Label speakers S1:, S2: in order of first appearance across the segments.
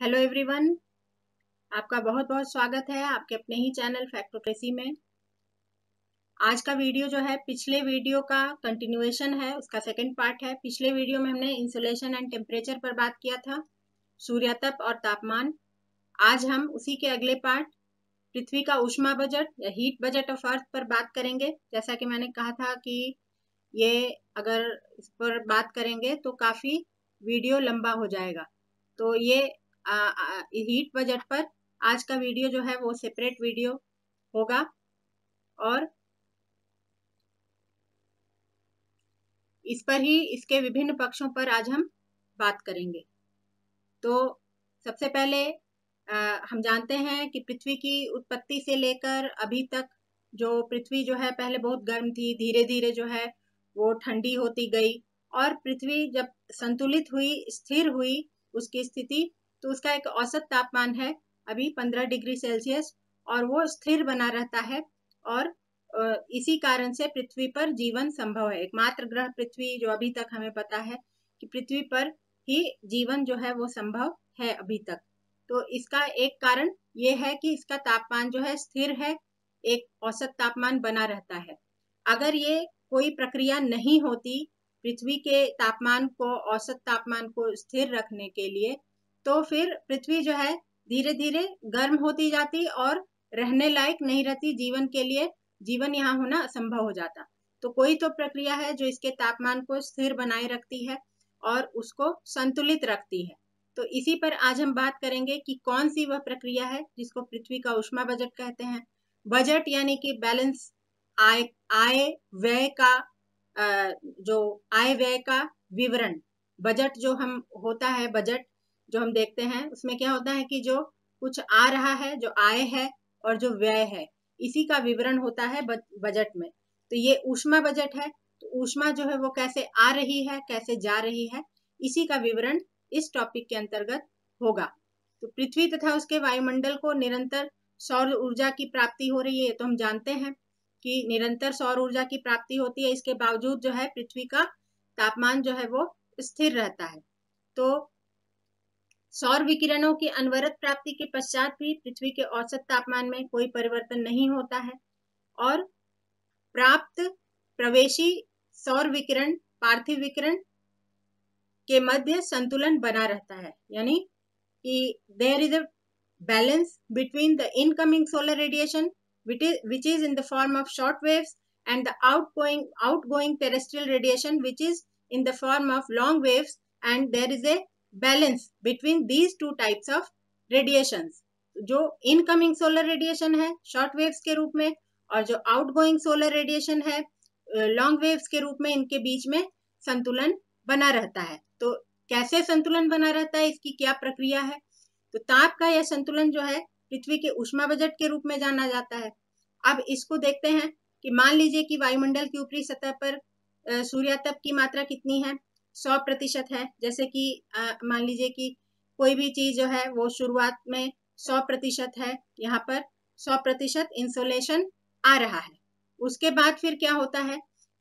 S1: Hello everyone, आपका बहुत बहुत स्वागत है आपके अपने ही चैनल फैक्टोक्रेसी में। आज का वीडियो जो है पिछले वीडियो का कंटिन्यूएशन है, उसका सेकंड पार्ट है। पिछले वीडियो में हमने इंसुलेशन एंड टेम्परेचर पर बात किया था, सूर्यातप और तापमान। आज हम उसी के अगले पार्ट पृथ्वी का ऊष्मा बजट या हीट बजट ऑफ अर्थ पर बात करेंगे। जैसा कि मैंने कहा था कि ये अगर इस पर बात करेंगे तो काफ़ी वीडियो लंबा हो जाएगा, तो ये हीट बजट पर आज का वीडियो जो है वो सेपरेट वीडियो होगा और इस पर ही इसके विभिन्न पक्षों पर आज हम बात करेंगे। तो सबसे पहले हम जानते हैं कि पृथ्वी की उत्पत्ति से लेकर अभी तक जो पृथ्वी जो है पहले बहुत गर्म थी, धीरे धीरे जो है वो ठंडी होती गई और पृथ्वी जब संतुलित हुई, स्थिर हुई उसकी स्थिति, तो उसका एक औसत तापमान है अभी 15 डिग्री सेल्सियस और वो स्थिर बना रहता है। और इसी कारण से पृथ्वी पर जीवन संभव है। एकमात्र ग्रह पृथ्वी जो अभी तक हमें पता है कि पृथ्वी पर ही जीवन जो है वो संभव है अभी तक। तो इसका एक कारण ये है कि इसका तापमान जो है स्थिर है, एक औसत तापमान बना रहता है। अगर ये कोई प्रक्रिया नहीं होती पृथ्वी के तापमान को, औसत तापमान को स्थिर रखने के लिए, तो फिर पृथ्वी जो है धीरे धीरे गर्म होती जाती और रहने लायक नहीं रहती जीवन के लिए, जीवन यहाँ होना असंभव हो जाता। तो कोई तो प्रक्रिया है जो इसके तापमान को स्थिर बनाए रखती है और उसको संतुलित रखती है। तो इसी पर आज हम बात करेंगे कि कौन सी वह प्रक्रिया है जिसको पृथ्वी का ऊष्मा बजट कहते हैं। बजट यानी कि बैलेंस, आय व्यय का जो आय व्यय का विवरण। बजट जो हम होता है, बजट जो हम देखते हैं उसमें क्या होता है कि जो कुछ आ रहा है, जो आय है और जो व्यय है, इसी का विवरण होता है बजट में। तो ये ऊष्मा बजट है। तो ऊष्मा जो है वो कैसे आ रही है, कैसे जा रही है, इसी का विवरण इस टॉपिक के अंतर्गत होगा। तो पृथ्वी तथा उसके वायुमंडल को निरंतर सौर ऊर्जा की प्राप्ति हो रही है, तो हम जानते हैं कि निरंतर सौर ऊर्जा की प्राप्ति होती है। इसके बावजूद जो है पृथ्वी का तापमान जो है वो स्थिर रहता है। तो सौर विकिरणों की अनवरत प्राप्ति के पश्चात भी पृथ्वी के औसत तापमान में कोई परिवर्तन नहीं होता है और प्राप्त प्रवेशी सौर विकिरण पार्थिव विकिरण के मध्य संतुलन बना रहता है। यानी कि there is a balance between the incoming solar radiation which is in the form of short waves and the outgoing terrestrial radiation which is in the form of long waves, and there is a balance between these two types of radiations। जो incoming solar radiation है short waves के रूप में और जो outgoing solar radiation है long waves के रूप में, इनके बीच में संतुलन बना रहता है। तो कैसे संतुलन बना रहता है, इसकी क्या प्रक्रिया है? तो ताप का यह संतुलन जो है पृथ्वी के ऊष्मा बजट के रूप में जाना जाता है। अब इसको देखते हैं कि मान लीजिए कि वायुमंडल की ऊपरी सतह पर सूर्यातप की मात्रा कितनी है, 100% है। जैसे कि मान लीजिए कि कोई भी चीज जो है वो शुरुआत में 100% है, यहाँ पर 100% इंसोलेशन आ रहा है। उसके बाद फिर क्या होता है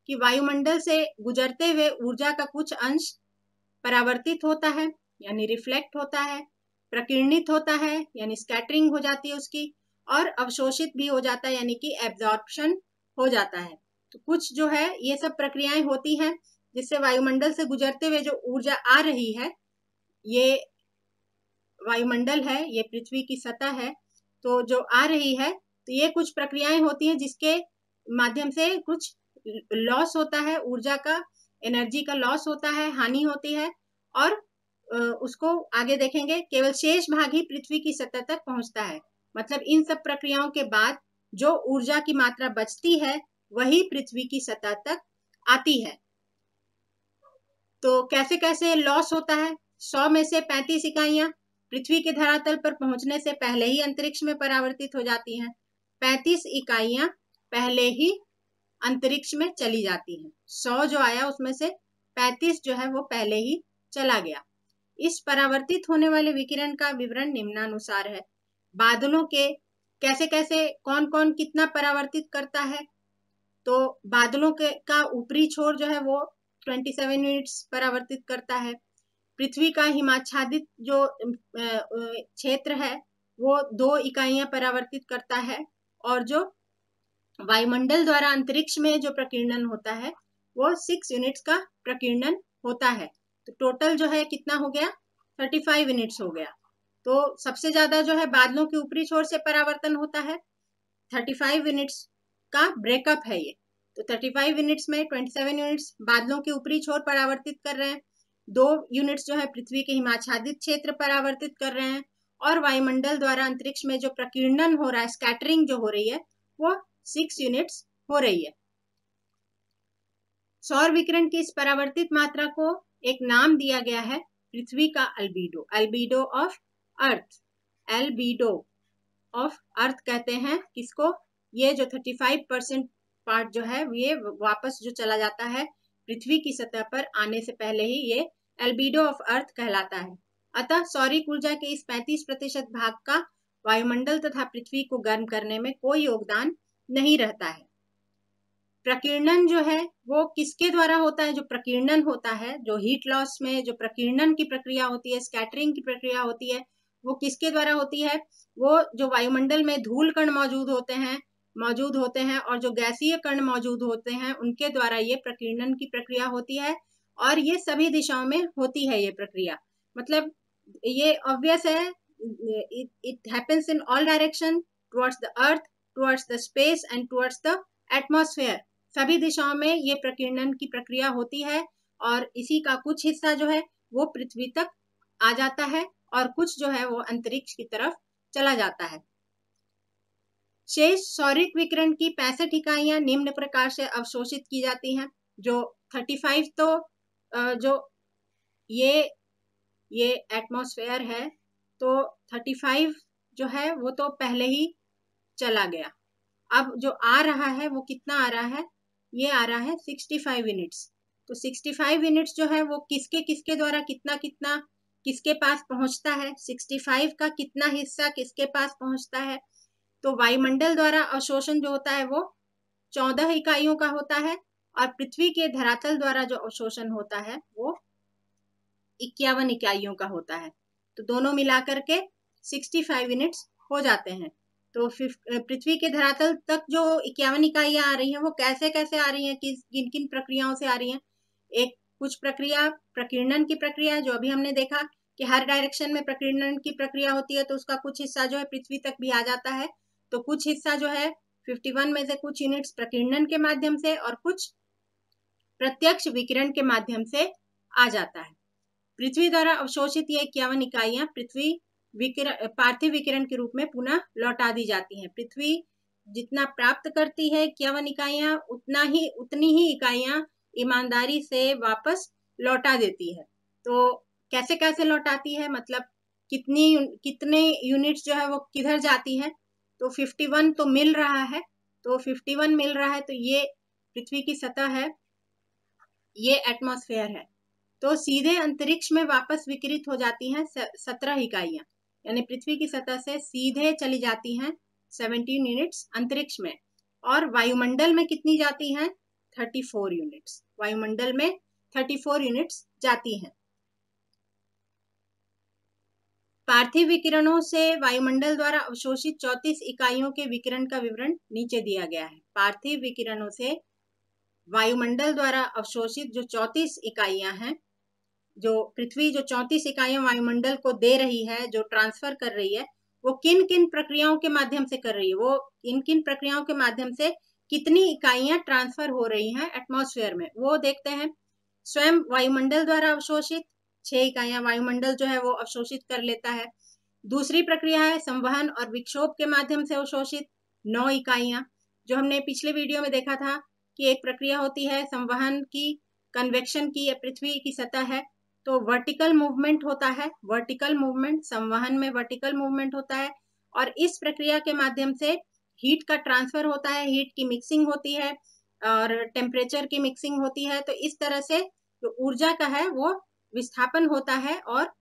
S1: कि वायुमंडल से गुजरते हुए ऊर्जा का कुछ अंश परावर्तित होता है यानी रिफ्लेक्ट होता है, प्रकीर्णित होता है यानी स्कैटरिंग हो जाती है उसकी, और अवशोषित भी हो जाता है यानी कि एब्जॉर्प्शन हो जाता है। तो कुछ जो है ये सब प्रक्रियाएं होती हैं जिससे वायुमंडल से गुजरते हुए जो ऊर्जा आ रही है, ये वायुमंडल है, ये पृथ्वी की सतह है, तो जो आ रही है तो ये कुछ प्रक्रियाएं होती हैं जिसके माध्यम से कुछ लॉस होता है, ऊर्जा का, एनर्जी का लॉस होता है, हानि होती है और उसको आगे देखेंगे। केवल शेष भाग ही पृथ्वी की सतह तक पहुंचता है। मतलब इन सब प्रक्रियाओं के बाद जो ऊर्जा की मात्रा बचती है वही पृथ्वी की सतह तक आती है। तो कैसे कैसे लॉस होता है? 100 में से 35 इकाइयां पृथ्वी के धरातल पर पहुंचने से पहले ही अंतरिक्ष में परावर्तित हो जाती हैं। 35 इकाइयां पहले ही अंतरिक्ष में चली जाती हैं। 100 जो आया उसमें से 35 जो है वो पहले ही चला गया। इस परावर्तित होने वाले विकिरण का विवरण निम्नानुसार है। बादलों के कैसे कैसे कौन कौन कितना परावर्तित करता है? तो बादलों के का ऊपरी छोर जो है वो 27 यूनिट्स परावर्तित करता है। पृथ्वी का हिमाच्छादित जो क्षेत्र है वो 2 इकाइयां परावर्तित करता है, और जो वायुमंडल द्वारा अंतरिक्ष में जो प्रकीर्णन होता है वो 6 यूनिट्स का प्रकीर्णन होता है। तो टोटल जो है कितना हो गया, 35 यूनिट्स हो गया। तो सबसे ज्यादा जो है बादलों के ऊपरी छोर से परावर्तन होता है, 35 यूनिट्स का ब्रेकअप है ये। तो 35 यूनिट्स में 27 यूनिट्स बादलों के ऊपरी छोर परावर्तित कर रहे हैं, 2 यूनिट्स जो है पृथ्वी के हिमाच्छादित क्षेत्र परावर्तित कर रहे हैं, और वायुमंडल द्वारा अंतरिक्ष में जो प्रकीर्णन हो रहा है, स्कैटरिंग जो हो रही है, वो 6 यूनिट्स हो रही है। सौर विकिरण की इस परावर्तित मात्रा को एक नाम दिया गया है पृथ्वी का अल्बीडो, अल्बीडो ऑफ अर्थ, एल्बीडो ऑफ अर्थ कहते हैं किसको, ये जो 35% पार्ट जो है ये वापस जो चला जाता है पृथ्वी की सतह पर आने से पहले ही, ये एल्बीडो ऑफ अर्थ कहलाता है। अतः सौरिक ऊर्जा के इस 35% भाग का वायुमंडल तथा पृथ्वी को गर्म करने में कोई योगदान नहीं रहता है। प्रकीर्णन जो है वो किसके द्वारा होता है, जो प्रकीर्णन होता है, जो हीट लॉस में जो प्रकीर्णन की प्रक्रिया होती है, स्कैटरिंग की प्रक्रिया होती है, वो किसके द्वारा होती है, वो जो वायुमंडल में धूल कण मौजूद होते हैं और जो गैसीय कण मौजूद होते हैं उनके द्वारा ये प्रकीर्णन की प्रक्रिया होती है, और ये सभी दिशाओं में होती है ये प्रक्रिया। मतलब ये ऑब्वियस है, it happens in all direction, towards the earth, towards the space and towards the atmosphere. सभी दिशाओं में ये प्रकीर्णन की प्रक्रिया होती है, और इसी का कुछ हिस्सा जो है वो पृथ्वी तक आ जाता है और कुछ जो है वो अंतरिक्ष की तरफ चला जाता है। शेष सौरिक विकिरण की 65 इकाइयां निम्न प्रकार से अवशोषित की जाती हैं। जो 35 तो जो ये एटमॉस्फेयर है, तो 35 जो है वो तो पहले ही चला गया। अब जो आ रहा है वो कितना आ रहा है, ये आ रहा है 65 यूनिट्स। तो 65 यूनिट्स जो है वो किसके द्वारा कितना कितना किसके पास पहुंचता है, 65 का कितना हिस्सा किसके पास पहुंचता है। तो वायुमंडल द्वारा अवशोषण जो होता है वो 14 इकाइयों का होता है, और पृथ्वी के धरातल द्वारा जो अवशोषण होता है वो 51 इकाइयों का होता है। तो दोनों मिलाकर के 65 यूनिट्स हो जाते हैं। तो पृथ्वी के धरातल तक जो 51 इकाइयां आ रही हैं वो कैसे कैसे आ रही हैं, किन किन प्रक्रियाओं से आ रही हैं। एक कुछ प्रक्रिया प्रकीर्णन की प्रक्रिया, जो अभी हमने देखा कि हर डायरेक्शन में प्रकीर्णन की प्रक्रिया होती है, तो उसका कुछ हिस्सा जो है पृथ्वी तक भी आ जाता है। तो कुछ हिस्सा जो है 51 में से कुछ यूनिट्स प्रकीर्णन के माध्यम से और कुछ प्रत्यक्ष विकिरण के माध्यम से आ जाता है। पृथ्वी द्वारा अवशोषित ये 51 इकाइयां पृथ्वी पार्थिव विकिरण के रूप में पुनः लौटा दी जाती हैं। पृथ्वी जितना प्राप्त करती है 51 इकाइयां, उतनी ही इकाइयां ईमानदारी से वापस लौटा देती है। तो कैसे कैसे लौटाती है, मतलब कितने यूनिट्स जो है वो किधर जाती है। तो 51 तो मिल रहा है, तो 51 मिल रहा है, तो ये पृथ्वी की सतह है, ये एटमॉस्फेयर है। तो सीधे अंतरिक्ष में वापस विकिरित हो जाती हैं 17 इकाइयां, यानी पृथ्वी की सतह से सीधे चली जाती हैं 17 यूनिट्स अंतरिक्ष में। और वायुमंडल में कितनी जाती हैं, 34 यूनिट्स। वायुमंडल में 34 यूनिट्स जाती हैं। पार्थिव विकिरणों से वायुमंडल द्वारा अवशोषित 34 इकाइयों के विकिरण का विवरण नीचे दिया गया है। पार्थिव विकिरणों से वायुमंडल द्वारा अवशोषित जो 34 इकाइयां हैं, जो पृथ्वी जो 34 इकाइयां वायुमंडल को दे रही है, जो ट्रांसफर कर रही है, वो किन किन प्रक्रियाओं के माध्यम से कर रही है, वो किन किन प्रक्रियाओं के माध्यम से कितनी इकाइयां ट्रांसफर हो रही हैं एटमॉस्फेयर में, वो देखते हैं। स्वयं वायुमंडल द्वारा अवशोषित 6 इकाइयां वायुमंडल जो है वो अवशोषित कर लेता है। दूसरी प्रक्रिया है संवहन और विक्षोभ के माध्यम से अवशोषित 9 इकाइयां, जो हमने पिछले वीडियो में देखा था कि एक प्रक्रिया होती है संवहन की, कन्वेक्शन की, या पृथ्वी की सतह है तो वर्टिकल मूवमेंट होता है, वर्टिकल मूवमेंट, संवहन में वर्टिकल मूवमेंट होता है, और इस प्रक्रिया के माध्यम से हीट का ट्रांसफर होता है, हीट की मिक्सिंग होती है और टेम्परेचर की मिक्सिंग होती है। तो इस तरह से जो ऊर्जा का है वो विस्थापन होता है और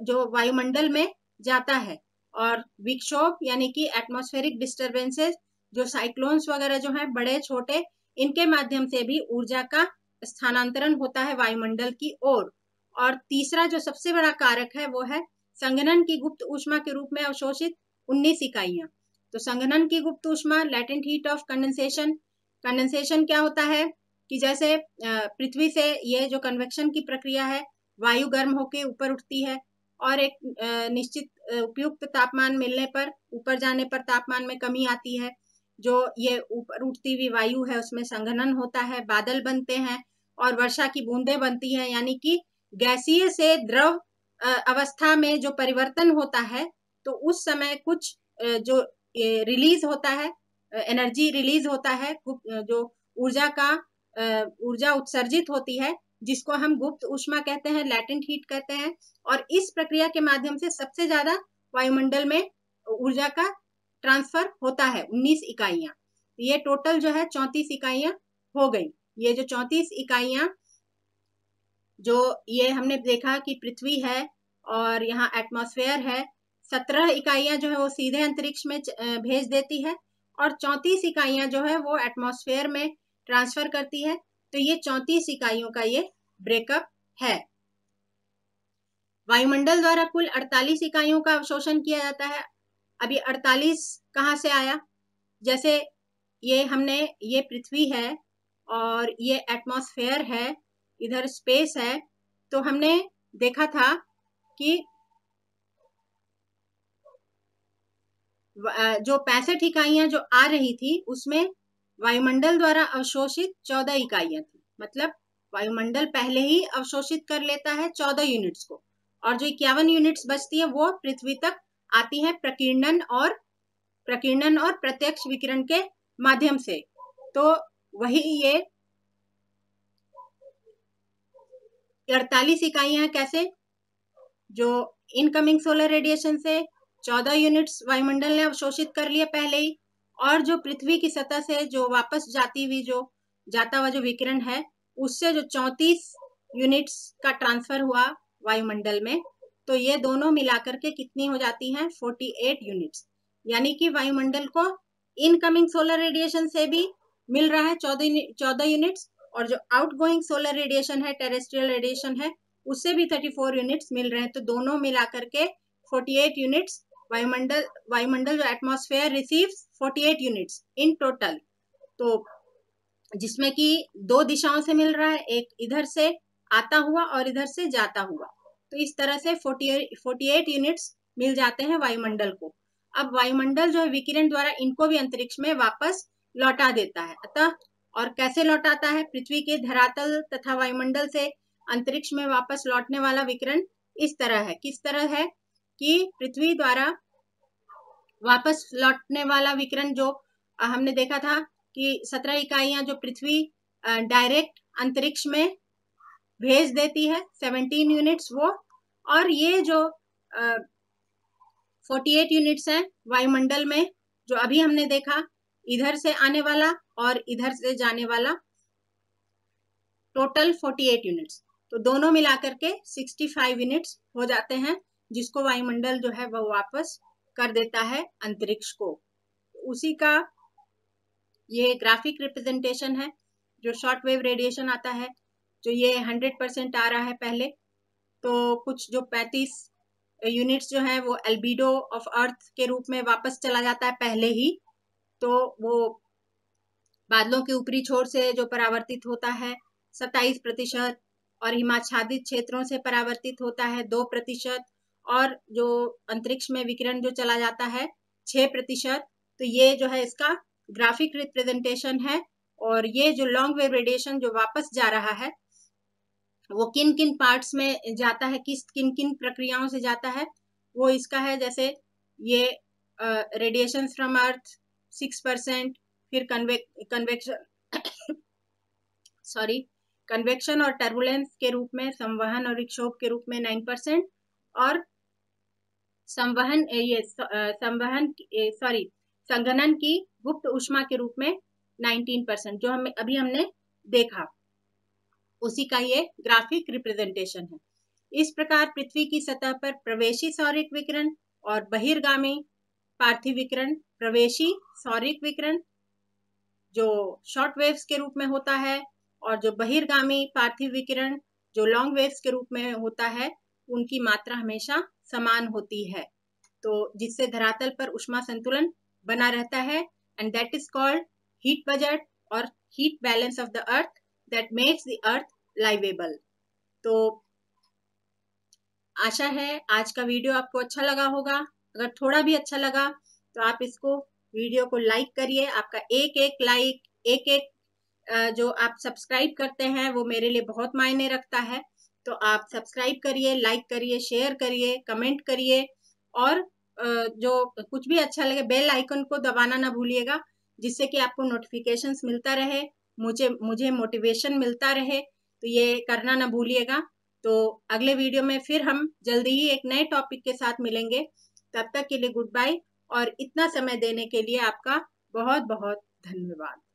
S1: जो वायुमंडल में जाता है। और विक्षोभ यानी कि एटमॉस्फेरिक डिस्टर्बेंसेस, जो साइक्लोन्स वगैरह जो है बड़े छोटे, इनके माध्यम से भी ऊर्जा का स्थानांतरण होता है वायुमंडल की ओर। और तीसरा जो सबसे बड़ा कारक है वो है संघनन की गुप्त ऊष्मा के रूप में अवशोषित 19 इकाइयां। तो संघनन की गुप्त ऊष्मा, latent heat of condensation. Condensation क्या होता है कि जैसे पृथ्वी से ये जो कन्वेक्शन की प्रक्रिया है, वायु गर्म होकर ऊपर उठती है और एक निश्चित उपयुक्त तापमान मिलने पर, ऊपर जाने पर तापमान में कमी आती है। जो ये ऊपर उठती हुई वायु है उसमें संघनन होता है, बादल बनते हैं और वर्षा की बूंदें बनती हैं, यानी कि गैसीय से द्रव अवस्था में जो परिवर्तन होता है तो उस समय कुछ जो रिलीज होता है, एनर्जी रिलीज होता है, जो ऊर्जा उत्सर्जित होती है, जिसको हम गुप्त ऊष्मा कहते हैं, लेटेंट हीट कहते हैं। और इस प्रक्रिया के माध्यम से सबसे ज्यादा वायुमंडल में ऊर्जा का ट्रांसफर होता है, 19 इकाइयां। ये टोटल जो है 34 इकाइयां हो गई। ये जो 34 इकाइयां, जो ये हमने देखा कि पृथ्वी है और यहाँ एटमॉस्फेयर है, 17 इकाइयां जो है वो सीधे अंतरिक्ष में भेज देती है और 34 इकाइयां जो है वो एटमॉस्फेयर में ट्रांसफर करती है। तो ये 34 इकाइयों का ये ब्रेकअप है। वायुमंडल द्वारा कुल 48 इकाइयों का अवशोषण किया जाता है। अभी 48 कहाँ से आया? जैसे ये पृथ्वी है और ये एटमॉस्फेयर है, इधर स्पेस है। तो हमने देखा था कि जो 65 इकाइयां जो आ रही थी उसमें वायुमंडल द्वारा अवशोषित 14 इकाइयां थी। मतलब वायुमंडल पहले ही अवशोषित कर लेता है 14 यूनिट्स को, और जो 51 यूनिट्स बचती है वो पृथ्वी तक आती है प्रकीर्णन और प्रत्यक्ष विकिरण के माध्यम से। तो वही ये 48 इकाइयां कैसे, जो इनकमिंग सोलर रेडिएशन से 14 यूनिट्स वायुमंडल ने अवशोषित कर लिए पहले ही, और जो पृथ्वी की सतह से जो वापस जाता हुआ जो विकिरण है उससे जो 34 यूनिट्स का ट्रांसफर हुआ वायुमंडल में, तो ये दोनों मिलाकर के कितनी हो जाती हैं? 48 यूनिट्स। यानी कि वायुमंडल को इनकमिंग सोलर रेडिएशन से भी मिल रहा है 14 यूनिट्स, और जो आउटगोइंग सोलर रेडिएशन है, टेरेस्ट्रियल रेडिएशन है, उससे भी 34 यूनिट्स मिल रहे हैं। तो दोनों मिलाकर के 48 यूनिट्स वायुमंडल जो atmosphere receives 48 units in total. तो जिसमें कि 2 दिशाओं से मिल रहा है, एक इधर से आता हुआ और इधर से जाता हुआ। तो इस तरह से 48 यूनिट्स मिल जाते हैं वायुमंडल को। अब वायुमंडल जो है विकिरण द्वारा इनको भी अंतरिक्ष में वापस लौटा देता है। अतः और कैसे लौटाता है? पृथ्वी के धरातल तथा वायुमंडल से अंतरिक्ष में वापस लौटने वाला विकिरण इस तरह है। किस तरह है कि पृथ्वी द्वारा वापस लौटने वाला विकिरण जो हमने देखा था कि 17 इकाइयां जो पृथ्वी डायरेक्ट अंतरिक्ष में भेज देती है, 17 यूनिट्स वो, और ये जो 48 यूनिट्स हैं वायुमंडल में, जो अभी हमने देखा इधर से आने वाला और इधर से जाने वाला, टोटल 48 यूनिट्स। तो दोनों मिलाकर के 65 यूनिट्स हो जाते हैं, जिसको वायुमंडल जो है वह वापस कर देता है अंतरिक्ष को। उसी का ये ग्राफिक रिप्रेजेंटेशन है। जो शॉर्ट वेव रेडिएशन आता है, जो ये 100% आ रहा है पहले, तो कुछ जो 35 यूनिट्स जो है वो एल्बिडो ऑफ अर्थ के रूप में वापस चला जाता है पहले ही। तो वो बादलों के ऊपरी छोर से जो परावर्तित होता है 27%, और हिमाच्छादित क्षेत्रों से परावर्तित होता है 2%, और जो अंतरिक्ष में विकिरण जो चला जाता है 6%। तो ये जो है इसका ग्राफिक रिप्रेजेंटेशन है। और ये जो लॉन्ग वेव रेडिएशन जो वापस जा रहा है वो किन किन पार्ट्स में जाता है, किन किन प्रक्रियाओं से जाता है, वो इसका है। जैसे ये रेडिएशन फ्रॉम अर्थ 6%, फिर कन्वेक्शन और टर्बुलेंस के रूप में, संवहन और विक्षोभ के रूप में 9%, और संघनन की गुप्त ऊष्मा के रूप में 19%, जो हमने देखा, उसी का ये ग्राफिक रिप्रेजेंटेशन है। इस प्रकार पृथ्वी की सतह पर प्रवेशी सौरिक विकिरण और बहिर्गामी पार्थिव विकिरण, प्रवेशी सौरिक विकिरण जो शॉर्ट वेव्स के रूप में होता है, और जो बहिर्गामी पार्थिव विकिरण जो लॉन्ग वेव्स के रूप में होता है उनकी मात्रा हमेशा समान होती है, तो जिससे धरातल पर ऊष्मा संतुलन बना रहता है, and that is called heat budget और heat balance of the earth that makes the earth liveable. तो आशा है आज का वीडियो आपको अच्छा लगा होगा। अगर थोड़ा भी अच्छा लगा तो आप इसको वीडियो को लाइक करिए। आपका एक एक लाइक, एक एक जो आप सब्सक्राइब करते हैं वो मेरे लिए बहुत मायने रखता है। तो आप सब्सक्राइब करिए, लाइक करिए, शेयर करिए, कमेंट करिए, और जो कुछ भी अच्छा लगे बेल आइकन को दबाना ना भूलिएगा, जिससे कि आपको नोटिफिकेशंस मिलता रहे, मुझे मोटिवेशन मिलता रहे। तो ये करना ना भूलिएगा। तो अगले वीडियो में फिर हम जल्दी ही एक नए टॉपिक के साथ मिलेंगे। तब तक के लिए गुड बाय, और इतना समय देने के लिए आपका बहुत बहुत धन्यवाद।